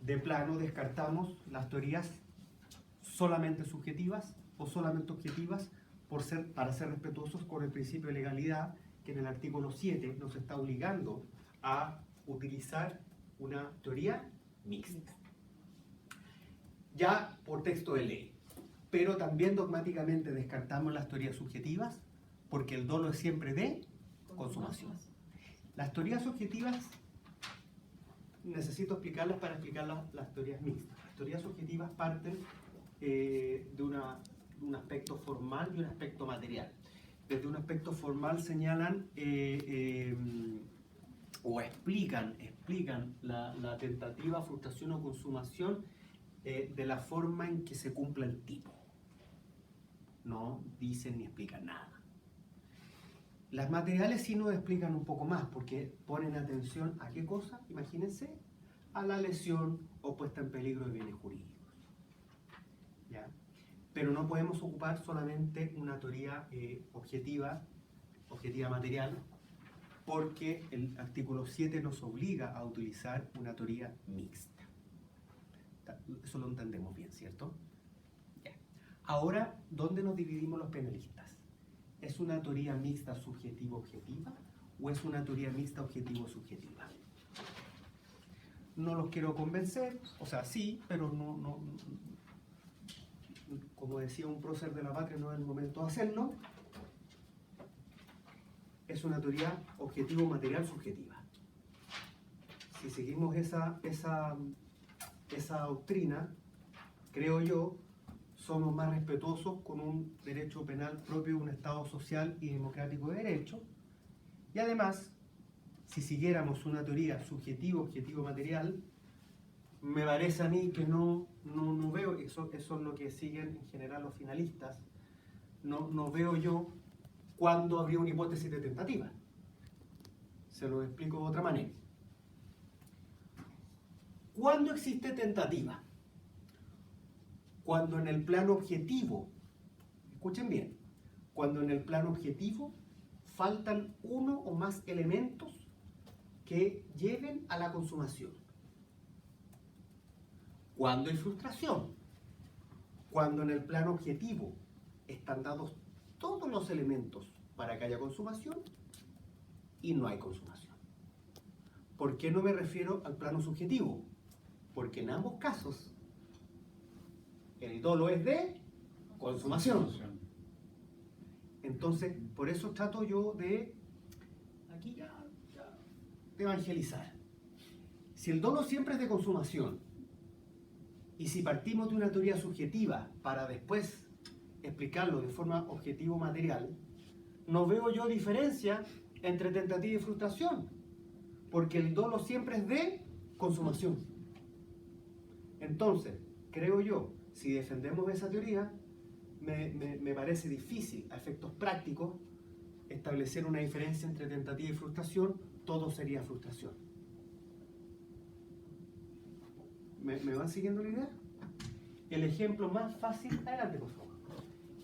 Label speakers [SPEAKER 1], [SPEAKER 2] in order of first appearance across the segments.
[SPEAKER 1] de plano descartamos las teorías solamente subjetivas o solamente objetivas para ser respetuosos con el principio de legalidad que en el artículo 7 nos está obligando a utilizar una teoría mixta. Ya por texto de ley. Pero también dogmáticamente descartamos las teorías subjetivas porque el dolo es siempre de consumación. Las teorías subjetivas necesito explicarlas para explicar las teorías mixtas. Las teorías subjetivas parten de un aspecto formal y un aspecto material. Desde un aspecto formal señalan o explican la tentativa, frustración o consumación de la forma en que se cumple el tipo. No dicen ni explican nada. Las materiales sí nos explican un poco más, porque ponen atención a qué cosa, imagínense, a la lesión o puesta en peligro de bienes jurídicos. ¿Ya? Pero no podemos ocupar solamente una teoría objetiva material, porque el artículo 7 nos obliga a utilizar una teoría mixta. Eso lo entendemos bien, ¿cierto? Ya. Ahora, ¿dónde nos dividimos los penalistas? ¿Es una teoría mixta subjetivo-objetiva o es una teoría mixta objetivo-subjetiva? No los quiero convencer, o sea, sí, pero no como decía un prócer de la patria, no es el momento de hacerlo. Es una teoría objetivo-material-subjetiva. Si seguimos esa doctrina, creo yo, somos más respetuosos con un derecho penal propio de un Estado social y democrático de derecho. Y además, si siguiéramos una teoría subjetivo-objetivo-material, me parece a mí que no veo, eso es lo que siguen en general los finalistas, no veo yo cuándo habría una hipótesis de tentativa. Se lo explico de otra manera. ¿Cuándo existe tentativa? Cuando en el plano objetivo, escuchen bien, cuando en el plano objetivo faltan uno o más elementos que lleven a la consumación. Cuando hay frustración, cuando en el plano objetivo están dados todos los elementos para que haya consumación y no hay consumación. ¿Por qué no me refiero al plano subjetivo? Porque en ambos casos el dolo es de consumación. Entonces, por eso trato yo de aquí de evangelizar. Si el dolo siempre es de consumación y si partimos de una teoría subjetiva para después explicarlo de forma objetivo-material, no veo yo diferencia entre tentativa y frustración, porque el dolo siempre es de consumación. Entonces, creo yo, si defendemos esa teoría, me parece difícil, a efectos prácticos, establecer una diferencia entre tentativa y frustración. Todo sería frustración. ¿Me van siguiendo la idea? El ejemplo más fácil, adelante por favor.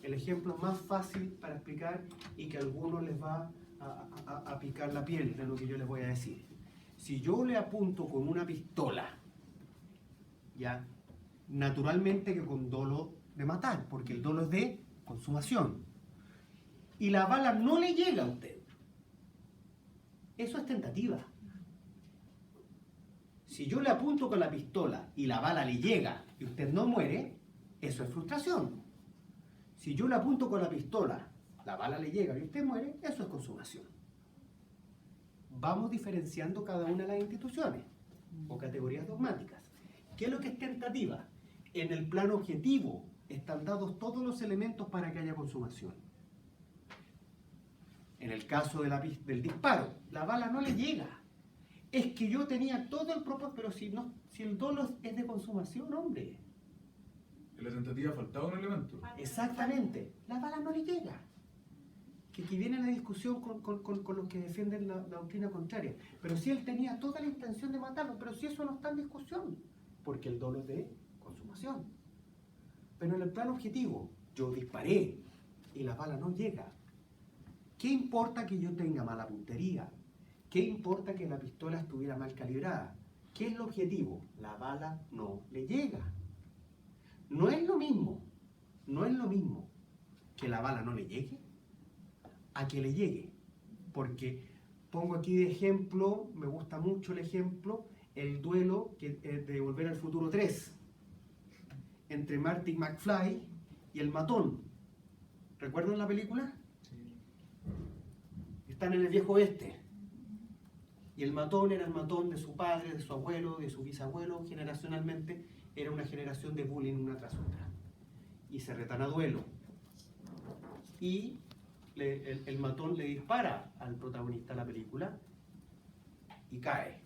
[SPEAKER 1] El ejemplo más fácil para explicar y que a algunos les va a picar la piel de lo que yo les voy a decir. Si yo le apunto con una pistola, ya, naturalmente que con dolo de matar, porque el dolo es de consumación, y la bala no le llega a usted, eso es tentativa. Si yo le apunto con la pistola y la bala le llega y usted no muere, eso es frustración. Si yo le apunto con la pistola, la bala le llega y usted muere, eso es consumación. Vamos diferenciando cada una de las instituciones o categorías dogmáticas. ¿Qué es lo que es tentativa? En el plano objetivo están dados todos los elementos para que haya consumación. En el caso del disparo, la bala no le llega. Es que yo tenía todo el propósito, pero si el dolo es de consumación, hombre.
[SPEAKER 2] En la tentativa faltaba un elemento.
[SPEAKER 1] Exactamente, la bala no le llega. Que viene la discusión con los que defienden la doctrina contraria. Pero si él tenía toda la intención de matarlo, pero si eso no está en discusión, porque el dolo es de consumación. Pero en el plano objetivo, yo disparé y la bala no llega. ¿Qué importa que yo tenga mala puntería? ¿Qué importa que la pistola estuviera mal calibrada? ¿Qué es el objetivo? La bala no le llega. No es lo mismo que la bala no le llegue a que le llegue. Porque pongo aquí de ejemplo, me gusta mucho el ejemplo, el duelo de Volver al Futuro 3 entre Marty McFly y el matón. ¿Recuerdan la película?
[SPEAKER 3] Sí.
[SPEAKER 1] Están en el viejo oeste. Y el matón era el matón de su padre, de su abuelo, de su bisabuelo. Generacionalmente era una generación de bullying una tras otra. Y se retan a duelo. Y el matón le dispara al protagonista de la película y cae.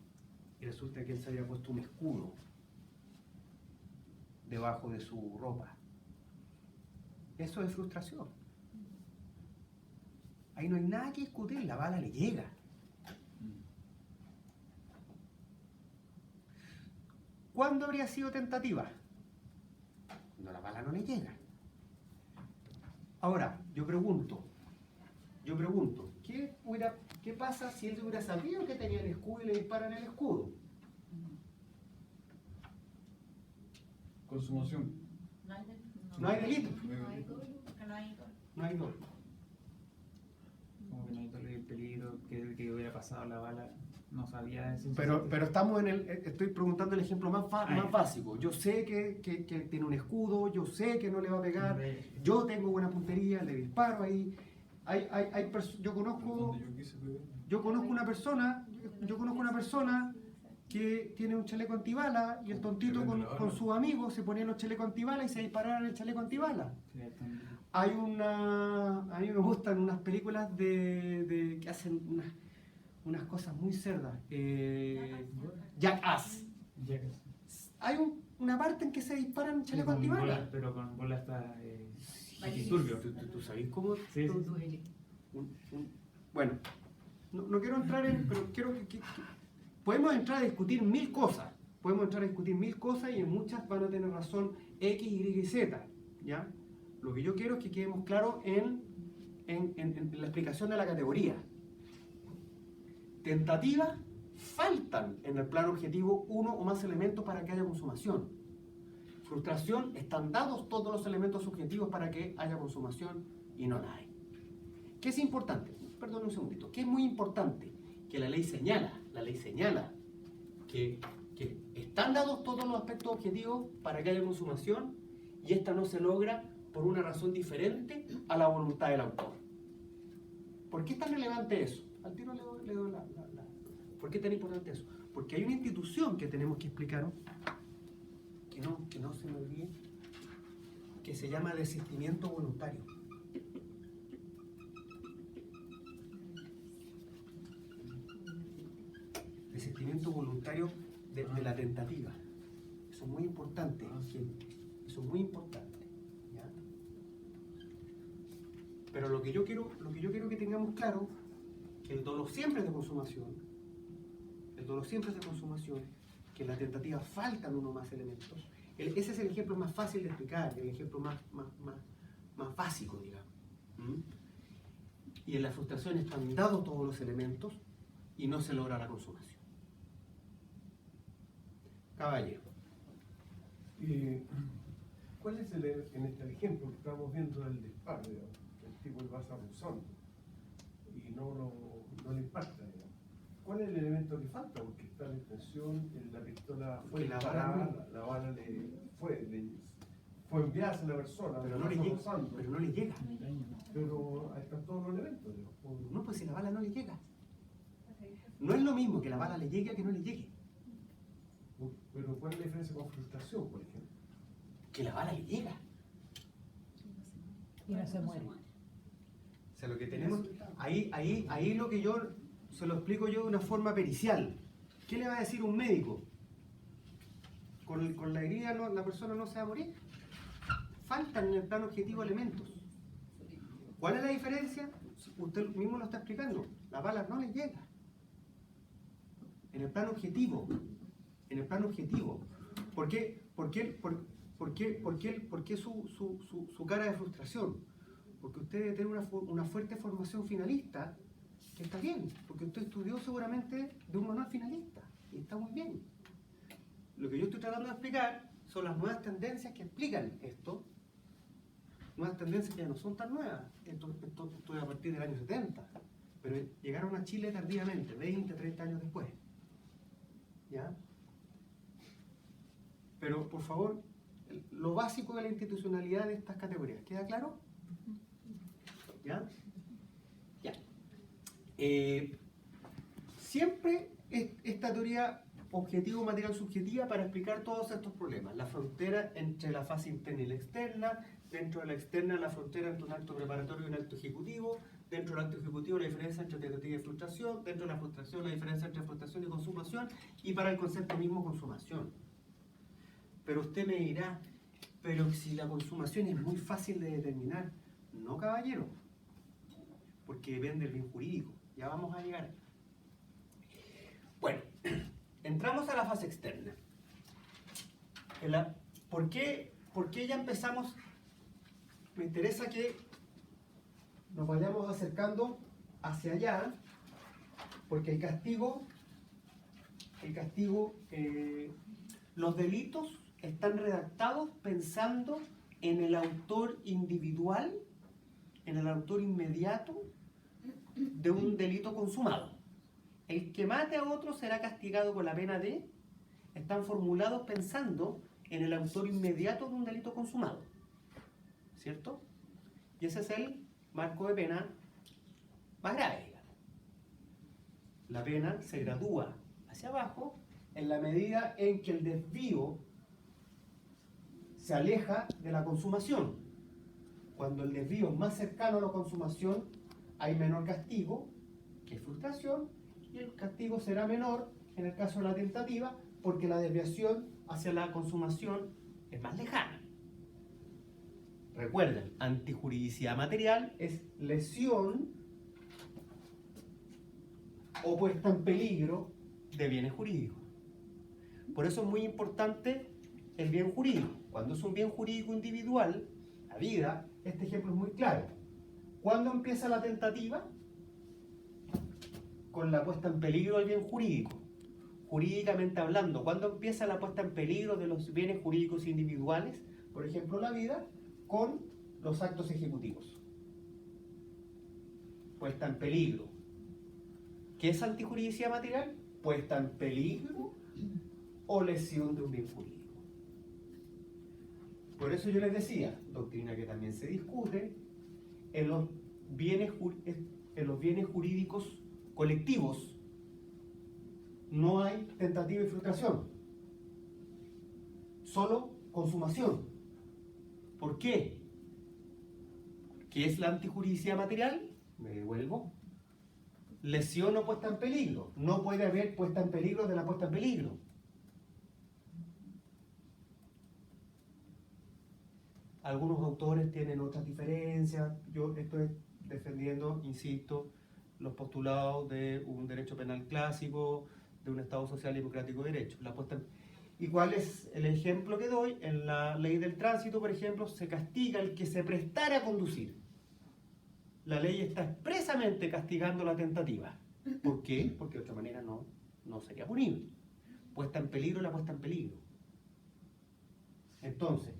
[SPEAKER 1] Y resulta que él se había puesto un escudo debajo de su ropa. Eso es frustración. Ahí no hay nada que discutir, la bala le llega. ¿Cuándo habría sido tentativa? Cuando la bala no le llega. Ahora, yo pregunto, ¿qué pasa si él hubiera sabido que tenía el escudo y le disparan el escudo?
[SPEAKER 2] Consumación.
[SPEAKER 1] No hay delito.
[SPEAKER 4] No hay dolo, porque no hay dolo.
[SPEAKER 1] No hay dolo.
[SPEAKER 3] Como que no hay todo el peligro que hubiera pasado la bala. No sabía eso.
[SPEAKER 1] Pero estamos estoy preguntando el ejemplo más
[SPEAKER 3] ya.
[SPEAKER 1] básico. Yo sé que tiene un escudo, yo sé que no le va a pegar, yo tengo buena puntería, le disparo ahí. Yo conozco una persona que tiene un chaleco antibala y el tontito con sus amigos se ponían los chalecos antibala y se dispararon el chaleco antibala. A mí me gustan unas películas que hacen unas cosas muy cerdas. Jackass. Hay una parte en que se disparan chaleco antibala.
[SPEAKER 3] Pero con bolas está
[SPEAKER 4] Vale.
[SPEAKER 3] turbio.
[SPEAKER 1] ¿Tú sabés cómo?
[SPEAKER 3] Sí, sí.
[SPEAKER 1] Bueno, no quiero entrar pero quiero que podemos entrar a discutir mil cosas. Y en muchas van a tener razón X, Y y Z. ¿Ya? Lo que yo quiero es que quedemos claros en la explicación de la categoría. Tentativas, faltan en el plano objetivo uno o más elementos para que haya consumación. Frustración, están dados todos los elementos subjetivos para que haya consumación y no la hay. ¿Qué es importante? Perdón un segundito. ¿Qué es muy importante? Que la ley señala que están dados todos los aspectos objetivos para que haya consumación y esta no se logra por una razón diferente a la voluntad del autor. ¿Por qué es tan relevante eso? Al tiro le doy ¿Por qué es tan importante eso? Porque hay una institución que tenemos que explicar, que no se me olvide, que se llama desistimiento voluntario. Desistimiento voluntario de la tentativa. Eso es muy importante. Eso es muy importante. ¿Ya? Pero lo que yo quiero que tengamos claro, que el dolo siempre es de consumación, que en la tentativa faltan uno más elementos. Ese es el ejemplo más fácil de explicar, el ejemplo más básico, digamos. Y en la frustración están dados todos los elementos y no se logra la consumación. Caballero.
[SPEAKER 5] ¿Cuál es en este ejemplo que estamos viendo del disparo? Digamos, que el tipo va abusando y no le impacta, digamos. ¿Cuál es el elemento que falta? Porque está la intención, la pistola fue disparada, la bala fue enviada a la persona,
[SPEAKER 1] Pero no le llega.
[SPEAKER 5] Pero ahí están todos los elementos, digamos.
[SPEAKER 1] No, pues si la bala no le llega. No es lo mismo que la bala le llegue a que no le llegue.
[SPEAKER 5] Pero ¿cuál es la diferencia con frustración, por ejemplo?
[SPEAKER 1] Que la bala le llega.
[SPEAKER 6] Y no se muere.
[SPEAKER 1] O sea, lo que tenemos, ahí lo que yo se lo explico yo de una forma pericial. ¿Qué le va a decir un médico? Con la herida la persona no se va a morir. Faltan en el plano objetivo elementos. ¿Cuál es la diferencia? Usted mismo lo está explicando. La bala no le llega. En el plano objetivo. ¿Por qué su cara de frustración? Porque usted debe tener una fuerte formación finalista, que está bien, porque usted estudió seguramente de un manual finalista, y está muy bien. lo que yo estoy tratando de explicar son las nuevas tendencias que explican esto, nuevas tendencias que ya no son tan nuevas, esto es a partir del año 70, pero llegaron a Chile tardíamente, 20, 30 años después. ¿Ya? Pero, por favor, lo básico de la institucionalidad de estas categorías, ¿queda claro? ¿Ya? Ya. Siempre esta teoría objetivo, material, subjetiva para explicar todos estos problemas. La frontera entre la fase interna y la externa, dentro de la externa la frontera entre un acto preparatorio y un acto ejecutivo, dentro del acto ejecutivo la diferencia entre tentativa y frustración, dentro de la frustración la diferencia entre frustración y consumación, y para el concepto mismo consumación. Pero usted me dirá, pero si la consumación es muy fácil de determinar. No, caballero, porque depende del bien jurídico. Ya vamos a llegar. Bueno, entramos a la fase externa. ¿Por qué ya empezamos? Me interesa que nos vayamos acercando hacia allá, porque el castigo, los delitos están redactados pensando en el autor individual, en el autor inmediato de un delito consumado. El que mate a otro será castigado con la pena de... Están formulados pensando en el autor inmediato de un delito consumado. ¿Cierto? Y ese es el marco de pena más grave, digamos. La pena se gradúa hacia abajo en la medida en que el desvío se aleja de la consumación. Cuando el desvío es más cercano a la consumación, hay menor castigo, que es frustración, y el castigo será menor en el caso de la tentativa, porque la desviación hacia la consumación es más lejana. Recuerden, antijuridicidad material es lesión o puesta en peligro de bienes jurídicos. Por eso es muy importante el bien jurídico. Cuando es un bien jurídico individual, la vida, este ejemplo es muy claro. ¿Cuándo empieza la tentativa? Con la puesta en peligro del bien jurídico. Jurídicamente hablando, ¿cuándo empieza la puesta en peligro de los bienes jurídicos individuales? Por ejemplo, la vida, con los actos ejecutivos. Puesta en peligro. ¿Qué es antijuridicidad material? Puesta en peligro o lesión de un bien jurídico. Por eso yo les decía, doctrina que también se discute, en los bienes jurídicos colectivos no hay tentativa y frustración, solo consumación. ¿Por qué? ¿Qué es la antijuridicidad material? Me devuelvo. Lesión o puesta en peligro. No puede haber puesta en peligro de la puesta en peligro. Algunos autores tienen otras diferencias. Yo estoy defendiendo, insisto, los postulados de un derecho penal clásico, de un Estado social y democrático de derecho. ¿Y cuál es el ejemplo que doy? En la ley del tránsito, por ejemplo, se castiga el que se prestara a conducir. La ley está expresamente castigando la tentativa. ¿Por qué? Porque de otra manera no sería punible. Puesta en peligro la puesta en peligro. Entonces,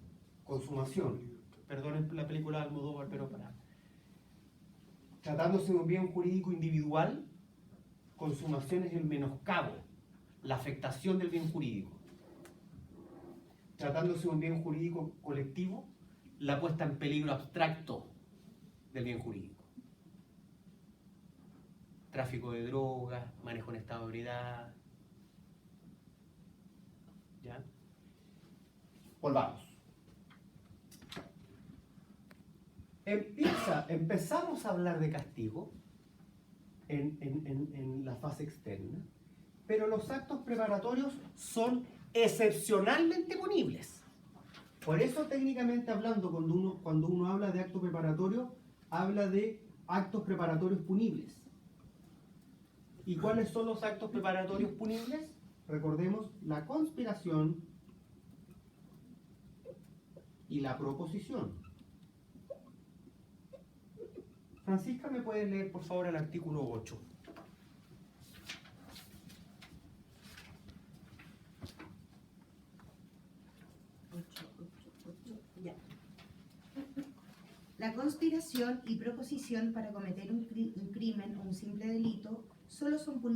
[SPEAKER 1] consumación. Perdonen la película de Almodóvar, pero tratándose de un bien jurídico individual, consumación es el menoscabo, la afectación del bien jurídico. Tratándose de un bien jurídico colectivo, la puesta en peligro abstracto del bien jurídico. Tráfico de drogas, manejo en estado de ebriedad. ¿Ya? Volvamos. Empezamos a hablar de castigo en la fase externa, pero los actos preparatorios son excepcionalmente punibles. Por eso, técnicamente hablando, cuando uno habla de acto preparatorio, habla de actos preparatorios punibles. ¿Y cuáles son los actos preparatorios punibles? Recordemos la conspiración y la proposición. Francisca, ¿me puedes leer, por favor, el artículo 8?
[SPEAKER 6] La conspiración y proposición para cometer un crimen o un simple delito solo son punibles